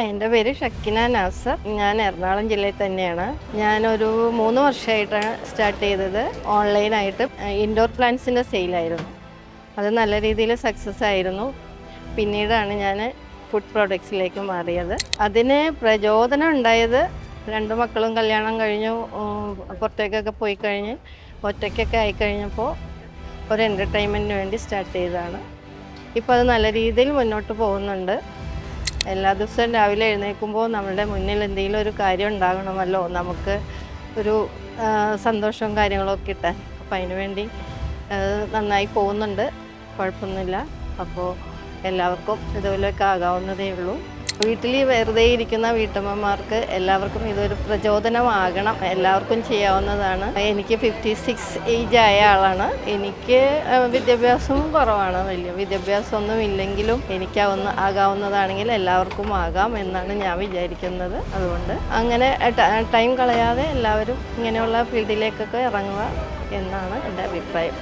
എൻ്റെ പേര് ഷക്കിന നാസർ. ഞാൻ എറണാകുളം ജില്ലയിൽ തന്നെയാണ്. ഞാനൊരു 3 വർഷമായിട്ടാണ് സ്റ്റാർട്ട് ചെയ്തത്. ഓൺലൈനായിട്ട് ഇൻഡോർ പ്ലാന്റ്സിൻ്റെ സെയിലായിരുന്നു. അത് നല്ല രീതിയിൽ സക്സസ് ആയിരുന്നു. പിന്നീടാണ് ഞാൻ ഫുഡ് പ്രോഡക്ട്സിലേക്ക് മാറിയത്. അതിന് പ്രചോദനം ഉണ്ടായത് 2 മക്കളും കല്യാണം കഴിഞ്ഞു, പുറത്തേക്കൊക്കെ പോയി കഴിഞ്ഞ് ഒറ്റയ്ക്കൊക്കെ ആയിക്കഴിഞ്ഞപ്പോൾ ഒരു എൻ്റർടൈൻമെൻറ്റിന് വേണ്ടി സ്റ്റാർട്ട് ചെയ്തതാണ്. ഇപ്പോൾ അത് നല്ല രീതിയിൽ മുന്നോട്ട് പോകുന്നുണ്ട്. എല്ലാ ദിവസവും രാവിലെ എഴുന്നേൽക്കുമ്പോൾ നമ്മളുടെ മുന്നിൽ എന്തെങ്കിലും ഒരു കാര്യം ഉണ്ടാകണമല്ലോ, നമുക്ക് ഒരു സന്തോഷവും കാര്യങ്ങളൊക്കെ കിട്ടാൻ. അപ്പോൾ അതിന് വേണ്ടി നന്നായി പോകുന്നുണ്ട്, കുഴപ്പമൊന്നുമില്ല. അപ്പോൾ എല്ലാവർക്കും ഇതുപോലെയൊക്കെ ആകാവുന്നതേ ഉള്ളൂ. വീട്ടിൽ വെറുതെ ഇരിക്കുന്ന വീട്ടമ്മമാർക്ക് എല്ലാവർക്കും ഇതൊരു പ്രചോദനമാകണം. എല്ലാവർക്കും ചെയ്യാവുന്നതാണ്. എനിക്ക് 56 ഏജ് ആയ ആളാണ്. എനിക്ക് വിദ്യാഭ്യാസവും കുറവാണ്. വലിയ വിദ്യാഭ്യാസമൊന്നും ഇല്ലെങ്കിലും ആകാവുന്നതാണെങ്കിൽ എല്ലാവർക്കും ആകാം എന്നാണ് ഞാൻ വിചാരിക്കുന്നത്. അതുകൊണ്ട് അങ്ങനെ ടൈം കളയാതെ എല്ലാവരും ഇങ്ങനെയുള്ള ഫീൽഡിലേക്കൊക്കെ ഇറങ്ങുക എന്നാണ് എൻ്റെ അഭിപ്രായം.